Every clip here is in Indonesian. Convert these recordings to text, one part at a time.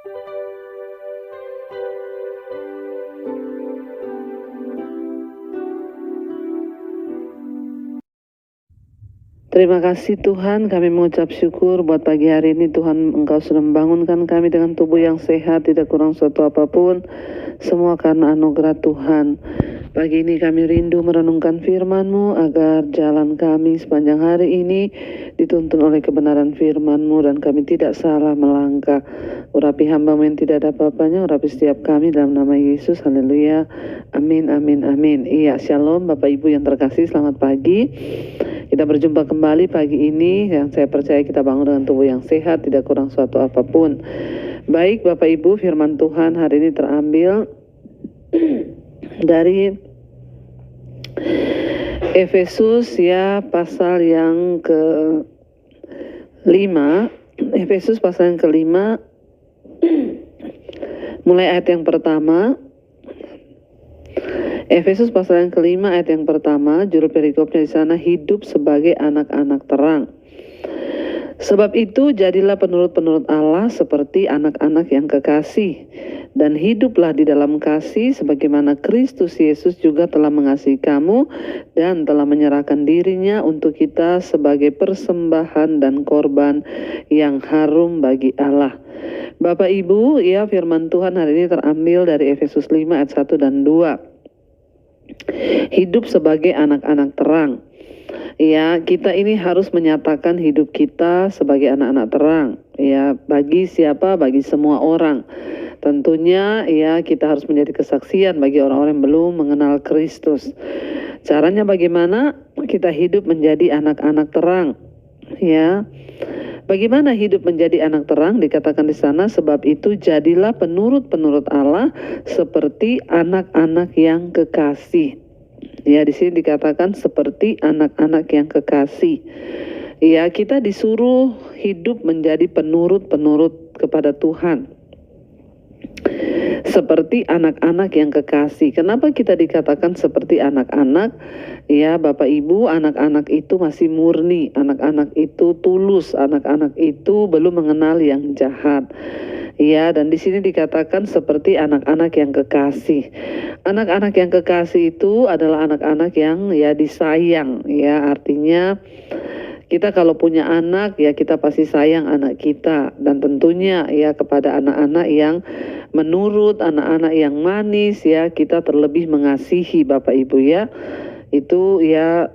Terima kasih Tuhan, kami mengucap syukur buat pagi hari ini. Tuhan, Engkau sudah membangunkan kami dengan tubuh yang sehat, tidak kurang suatu apapun, semua karena anugerah Tuhan. Pagi ini kami rindu merenungkan firman-Mu agar jalan kami sepanjang hari ini dituntun oleh kebenaran firman-Mu dan kami tidak salah melangkah. Urapi hamba-Mu yang tidak ada apa-apanya, urapi setiap kami dalam nama Yesus, haleluya, amin, amin, amin. Iya, shalom Bapak Ibu yang terkasih, selamat pagi. Kita berjumpa kembali pagi ini yang saya percaya kita bangun dengan tubuh yang sehat, tidak kurang suatu apapun. Baik Bapak Ibu, firman Tuhan hari ini terambil dari Efesus ya, pasal yang ke-5. Efesus pasal yang ke-5 mulai ayat yang pertama. Efesus pasal yang ke-5 ayat yang pertama, judul perikopnya di sana, hidup sebagai anak-anak terang. Sebab itu jadilah penurut-penurut Allah seperti anak-anak yang kekasih, dan hiduplah di dalam kasih sebagaimana Kristus Yesus juga telah mengasihi kamu dan telah menyerahkan dirinya untuk kita sebagai persembahan dan korban yang harum bagi Allah. Bapak Ibu, ya, firman Tuhan hari ini terambil dari Efesus 5 ayat 1 dan 2. Hidup sebagai anak-anak terang. Ya, kita ini harus menyatakan hidup kita sebagai anak-anak terang. Ya, bagi siapa? Bagi semua orang. Tentunya ya, kita harus menjadi kesaksian bagi orang-orang yang belum mengenal Kristus. Caranya bagaimana? Kita hidup menjadi anak-anak terang. Ya. Bagaimana hidup menjadi anak terang? Dikatakan di sana, sebab itu jadilah penurut-penurut Allah seperti anak-anak yang kekasih. Ya, di sini dikatakan seperti anak-anak yang kekasih. Ya, kita disuruh hidup menjadi penurut-penurut kepada Tuhan. Seperti anak-anak yang kekasih. Kenapa kita dikatakan seperti anak-anak? Ya, Bapak Ibu, anak-anak itu masih murni, anak-anak itu tulus, anak-anak itu belum mengenal yang jahat. Ya, dan di sini dikatakan seperti anak-anak yang kekasih. Anak-anak yang kekasih itu adalah anak-anak yang ya disayang, ya, artinya kita kalau punya anak ya kita pasti sayang anak kita, dan tentunya ya kepada anak-anak yang menurut, anak-anak yang manis ya kita terlebih mengasihi Bapak Ibu ya. Itu ya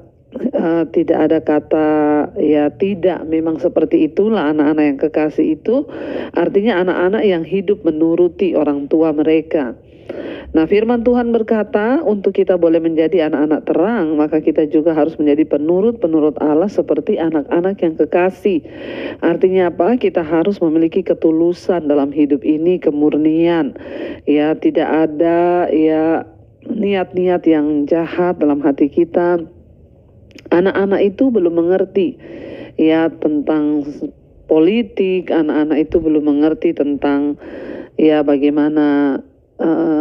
tidak ada kata ya tidak, memang seperti itulah anak-anak yang kekasih itu, artinya anak-anak yang hidup menuruti orang tua mereka. Nah, firman Tuhan berkata untuk kita boleh menjadi anak-anak terang, maka kita juga harus menjadi penurut-penurut Allah seperti anak-anak yang kekasih. Artinya apa? Kita harus memiliki ketulusan dalam hidup ini, kemurnian. Ya, tidak ada ya niat-niat yang jahat dalam hati kita. Anak-anak itu belum mengerti ya tentang politik, anak-anak itu belum mengerti tentang ya bagaimana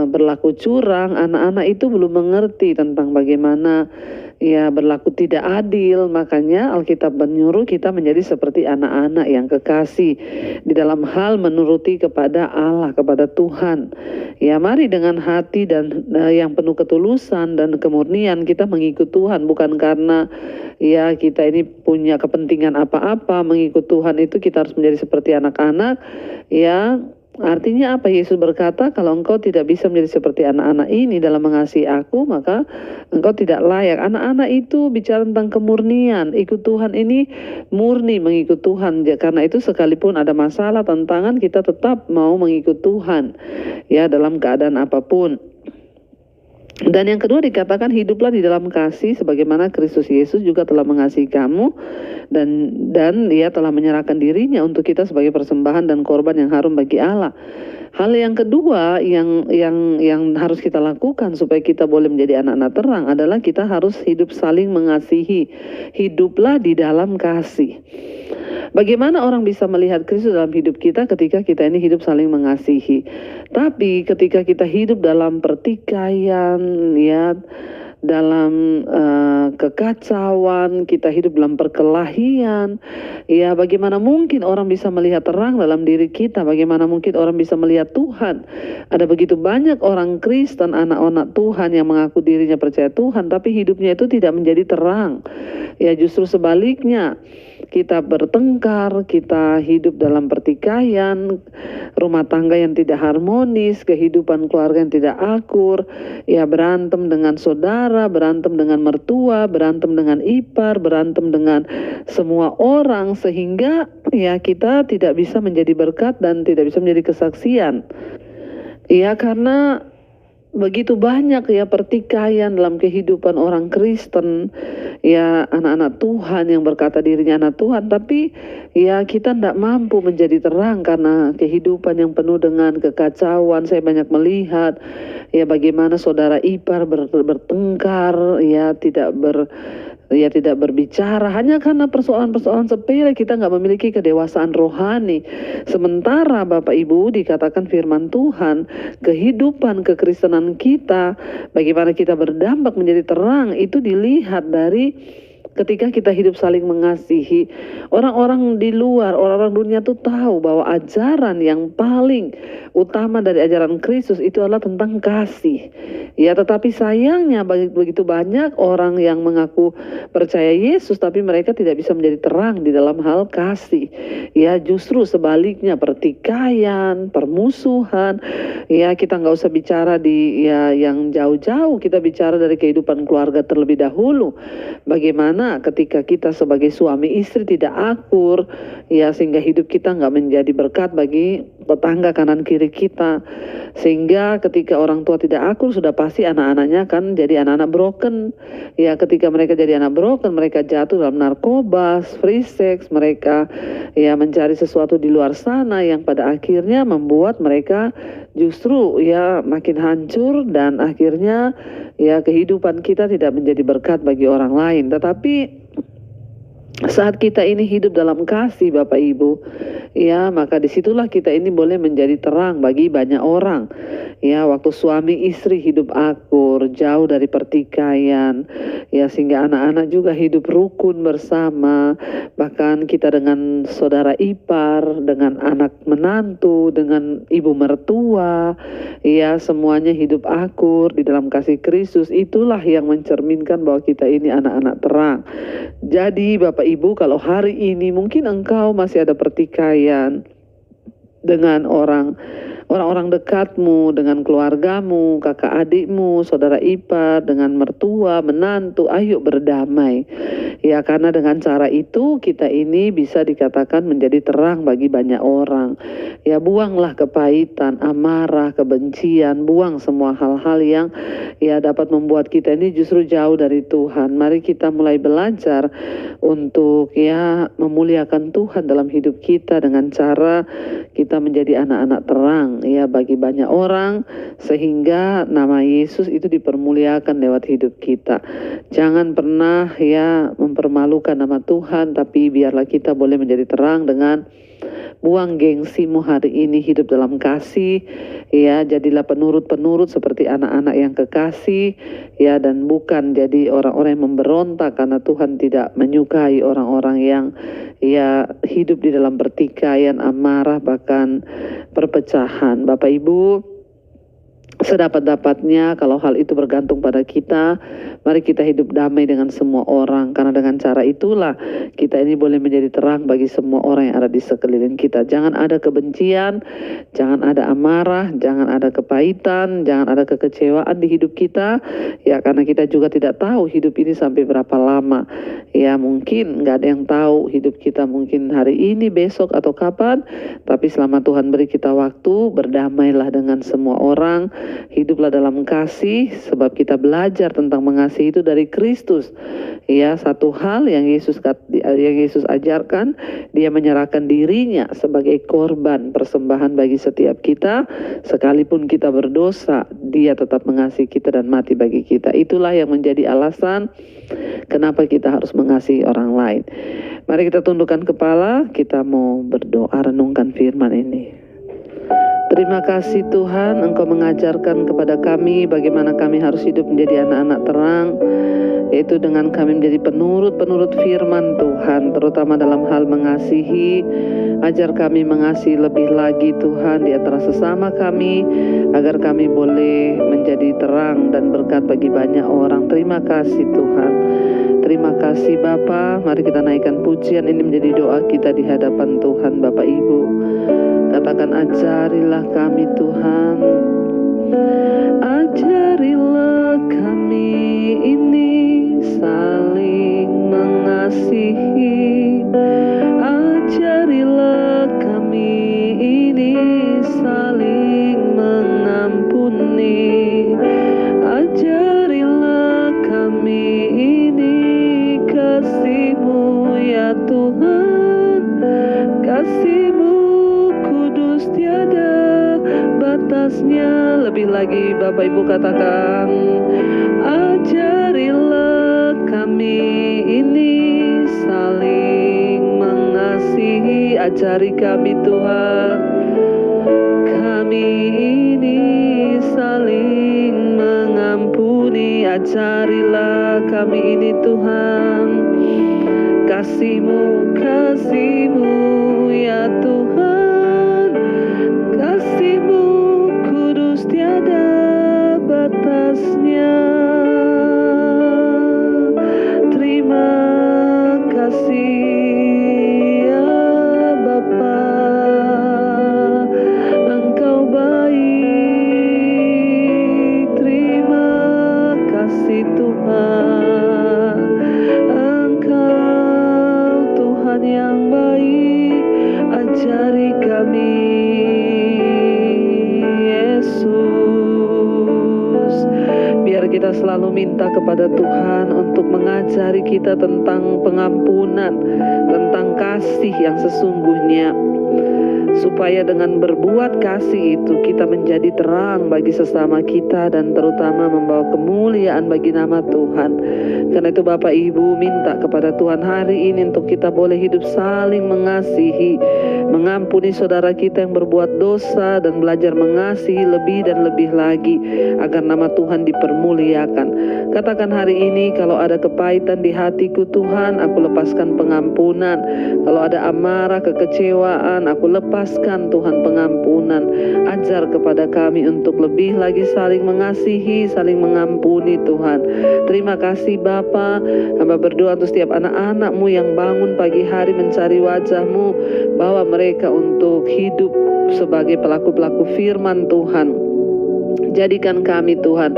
berlaku curang, anak-anak itu belum mengerti tentang bagaimana ya berlaku tidak adil. Makanya Alkitab menyuruh kita menjadi seperti anak-anak yang kekasih di dalam hal menuruti kepada Allah, kepada Tuhan. Ya, mari dengan hati dan yang penuh ketulusan dan kemurnian kita mengikut Tuhan, bukan karena ya kita ini punya kepentingan apa-apa. Mengikut Tuhan itu kita harus menjadi seperti anak-anak ya. Artinya apa? Yesus berkata, kalau engkau tidak bisa menjadi seperti anak-anak ini dalam mengasihi aku, maka engkau tidak layak. Anak-anak itu bicara tentang kemurnian. Ikut Tuhan ini murni mengikut Tuhan. Karena itu sekalipun ada masalah, tantangan, kita tetap mau mengikut Tuhan ya dalam keadaan apapun. Dan yang kedua dikatakan hiduplah di dalam kasih sebagaimana Kristus Yesus juga telah mengasihi kamu dan dia telah menyerahkan dirinya untuk kita sebagai persembahan dan korban yang harum bagi Allah. Hal yang kedua yang harus kita lakukan supaya kita boleh menjadi anak-anak terang adalah kita harus hidup saling mengasihi. Hiduplah di dalam kasih. Bagaimana orang bisa melihat Kristus dalam hidup kita ketika kita ini hidup saling mengasihi? Tapi ketika kita hidup dalam pertikaian, ya, dalam kekacauan, kita hidup dalam perkelahian. Ya, bagaimana mungkin orang bisa melihat terang dalam diri kita? Bagaimana mungkin orang bisa melihat Tuhan? Ada begitu banyak orang Kristen, anak-anak Tuhan yang mengaku dirinya percaya Tuhan, tapi hidupnya itu tidak menjadi terang. Ya, justru sebaliknya, kita bertengkar, kita hidup dalam pertikaian, rumah tangga yang tidak harmonis, kehidupan keluarga yang tidak akur, ya berantem dengan saudara, berantem dengan mertua, berantem dengan ipar, berantem dengan semua orang, sehingga ya kita tidak bisa menjadi berkat dan tidak bisa menjadi kesaksian. Ya, karena begitu banyak ya pertikaian dalam kehidupan orang Kristen, ya anak-anak Tuhan yang berkata dirinya anak Tuhan, tapi ya kita tidak mampu menjadi terang karena kehidupan yang penuh dengan kekacauan. Saya banyak melihat ya bagaimana saudara ipar bertengkar, ya tidak berbicara hanya karena persoalan-persoalan sepele. Kita nggak memiliki kedewasaan rohani. Sementara Bapak Ibu, dikatakan firman Tuhan, kehidupan kekristenan kita, bagaimana kita berdampak menjadi terang, itu dilihat dari ketika kita hidup saling mengasihi. Orang-orang di luar, orang-orang dunia tuh tahu bahwa ajaran yang paling utama dari ajaran Kristus itu adalah tentang kasih. Ya, tetapi sayangnya begitu banyak orang yang mengaku percaya Yesus, tapi mereka tidak bisa menjadi terang di dalam hal kasih. Ya, justru sebaliknya, pertikaian, permusuhan. Ya, kita nggak usah bicara di yang jauh-jauh, kita bicara dari kehidupan keluarga terlebih dahulu. Bagaimana ketika kita sebagai suami istri tidak akur, ya sehingga hidup kita nggak menjadi berkat bagi tetangga kanan kiri kita. Sehingga ketika orang tua tidak akur, sudah pasti anak-anaknya kan jadi anak-anak broken. Ya, ketika mereka jadi anak broken, mereka jatuh dalam narkoba, free sex, mereka ya mencari sesuatu di luar sana yang pada akhirnya membuat mereka justru ya makin hancur, dan akhirnya ya kehidupan kita tidak menjadi berkat bagi orang lain. Tetapi saat kita ini hidup dalam kasih Bapak Ibu, ya maka disitulah kita ini boleh menjadi terang bagi banyak orang. Ya, waktu suami istri hidup akur, jauh dari pertikaian, ya sehingga anak-anak juga hidup rukun bersama. Bahkan kita dengan saudara ipar, dengan anak menantu, dengan ibu mertua, ya semuanya hidup akur di dalam kasih Kristus. Itulah yang mencerminkan bahwa kita ini anak-anak terang. Jadi Bapak Ibu, kalau hari ini mungkin engkau masih ada pertikaian dengan orang-orang dekatmu, dengan keluargamu, kakak adikmu, saudara ipar, dengan mertua, menantu, ayo berdamai. Ya, karena dengan cara itu kita ini bisa dikatakan menjadi terang bagi banyak orang. Ya, buanglah kepahitan, amarah, kebencian, buang semua hal-hal yang ya dapat membuat kita ini justru jauh dari Tuhan. Mari kita mulai belajar untuk ya memuliakan Tuhan dalam hidup kita dengan cara kita menjadi anak-anak terang ya bagi banyak orang, sehingga nama Yesus itu dipermuliakan lewat hidup kita. Jangan pernah ya mempermalukan nama Tuhan, tapi biarlah kita boleh menjadi terang dengan buang gengsimu hari ini, hidup dalam kasih, ya jadilah penurut-penurut seperti anak-anak yang kekasih, ya dan bukan jadi orang-orang yang memberontak, karena Tuhan tidak menyukai orang-orang yang ya hidup di dalam pertikaian, amarah, bahkan perpecahan. Bapak Ibu, sedapat-dapatnya kalau hal itu bergantung pada kita, mari kita hidup damai dengan semua orang, karena dengan cara itulah kita ini boleh menjadi terang bagi semua orang yang ada di sekeliling kita. Jangan ada kebencian, jangan ada amarah, jangan ada kepahitan, jangan ada kekecewaan di hidup kita, ya karena kita juga tidak tahu hidup ini sampai berapa lama. Ya mungkin nggak ada yang tahu hidup kita mungkin hari ini, besok, atau kapan, tapi selama Tuhan beri kita waktu, berdamailah dengan semua orang. Hiduplah dalam kasih, sebab kita belajar tentang mengasihi itu dari Kristus. Ya, satu hal yang Yesus ajarkan, dia menyerahkan dirinya sebagai korban persembahan bagi setiap kita. Sekalipun kita berdosa, dia tetap mengasihi kita dan mati bagi kita. Itulah yang menjadi alasan kenapa kita harus mengasihi orang lain. Mari kita tundukkan kepala, kita mau berdoa renungkan firman ini. Terima kasih Tuhan, Engkau mengajarkan kepada kami bagaimana kami harus hidup menjadi anak-anak terang, yaitu dengan kami menjadi penurut firman Tuhan, terutama dalam hal mengasihi. Ajar kami mengasihi lebih lagi Tuhan di antara sesama kami, agar kami boleh menjadi terang dan berkat bagi banyak orang. Terima kasih Tuhan. Terima kasih Bapa. Mari kita naikkan pujian ini menjadi doa kita di hadapan Tuhan. Bapak Ibu, katakan, ajarilah kami Tuhan, ajarilah kami ini saling mengasihi, ajarilah kami ini saling mengampuni, ajarilah kami ini kasih-Mu ya Tuhan, kasih-Mu kudus tiada batasnya. Lebih lagi Bapak Ibu katakan, ajarilah kami ini saling mengasihi, ajari kami Tuhan, kami ini saling mengampuni, ajarilah kami ini Tuhan, kasih-Mu, kasih-Mu ya Tuhan, kasih-Mu kudus tiada batasnya. Terima kasih ya Bapa, Engkau baik. Terima kasih Tuhan, Engkau Tuhan yang baik. Ajari kami Yesus. Biar kita selalu minta kepada Tuhan untuk mengajari kita tentang pengampunan, tentang kasih yang sesungguhnya, supaya dengan berbuat kasih itu kita menjadi terang bagi sesama kita dan terutama membawa kemuliaan bagi nama Tuhan. Karena itu Bapak Ibu minta kepada Tuhan hari ini untuk kita boleh hidup saling mengasihi, mengampuni saudara kita yang berbuat dosa dan belajar mengasihi lebih dan lebih lagi agar nama Tuhan dipermuliakan. Katakan hari ini, kalau ada kepahitan di hatiku Tuhan, aku lepaskan pengampunan. Kalau ada amarah, kekecewaan, aku lepaskan Tuhan pengampunan. Ajar kepada kami untuk lebih lagi saling mengasihi, saling mengampuni Tuhan. Terima kasih Bapa. Hamba berdoa untuk setiap anak-anak-Mu yang bangun pagi hari mencari wajah-Mu, bawa mereka untuk hidup sebagai pelaku-pelaku firman Tuhan. Jadikan kami Tuhan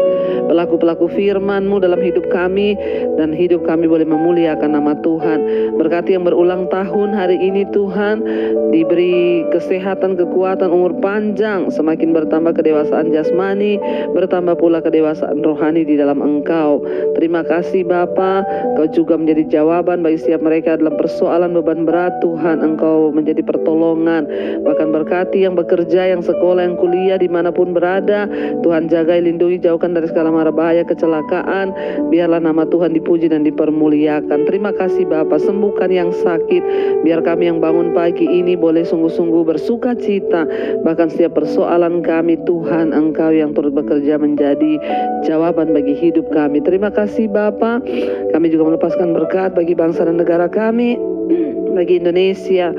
pelaku-pelaku firman-Mu dalam hidup kami, dan hidup kami boleh memuliakan nama Tuhan. Berkati yang berulang tahun hari ini Tuhan, diberi kesehatan, kekuatan, umur panjang, semakin bertambah kedewasaan jasmani, bertambah pula kedewasaan rohani di dalam Engkau. Terima kasih Bapa, Kau juga menjadi jawaban bagi setiap mereka dalam persoalan beban berat Tuhan. Engkau menjadi pertolongan. Bahkan berkati yang bekerja, yang sekolah, yang kuliah, dimanapun berada, Tuhan jaga, lindungi, jauhkan dari segala mara bahaya, kecelakaan. Biarlah nama Tuhan dipuji dan dipermuliakan. Terima kasih Bapa, sembuhkan yang sakit. Biar kami yang bangun pagi ini boleh sungguh-sungguh bersuka cita. Bahkan setiap persoalan kami Tuhan, Engkau yang turut bekerja menjadi jawaban bagi hidup kami. Terima kasih Bapa. Kami juga melepaskan berkat bagi bangsa dan negara kami, bagi Indonesia.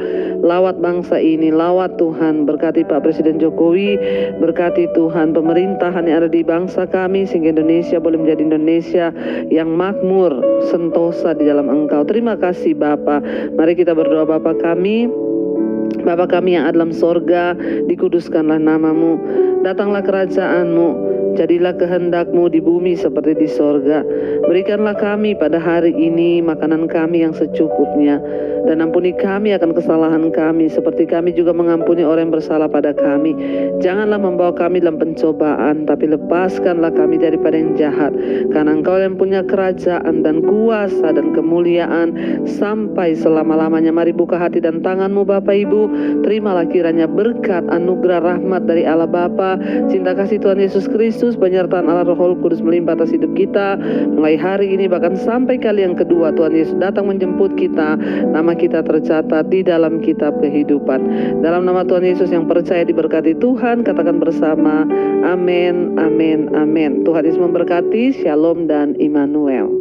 Lawat bangsa ini, lawat Tuhan. Berkati Pak Presiden Jokowi, berkati Tuhan pemerintahan yang ada di bangsa kami, sehingga Indonesia boleh menjadi Indonesia yang makmur, sentosa di dalam Engkau. Terima kasih Bapa. Mari kita berdoa. Bapa kami yang ada dalam sorga, dikuduskanlah nama-Mu, datanglah kerajaan-Mu, jadilah kehendak-Mu di bumi seperti di sorga. Berikanlah kami pada hari ini makanan kami yang secukupnya, dan ampuni kami akan kesalahan kami, seperti kami juga mengampuni orang yang bersalah pada kami. Janganlah membawa kami dalam pencobaan, tapi lepaskanlah kami daripada yang jahat. Karena Engkau yang punya kerajaan dan kuasa dan kemuliaan sampai selama-lamanya. Mari buka hati dan tangan-Mu Bapak Ibu. Terimalah kiranya berkat, anugerah, rahmat dari Allah Bapa, cinta kasih Tuhan Yesus Kristus, Yesus, penyertaan Allah Roh Kudus melimpah atas hidup kita mulai hari ini bahkan sampai kali yang kedua Tuhan Yesus datang menjemput kita. Nama kita tercatat di dalam kitab kehidupan. Dalam nama Tuhan Yesus yang percaya diberkati Tuhan, katakan bersama, amin, amin, amin. Tuhan Yesus memberkati. Shalom dan Immanuel.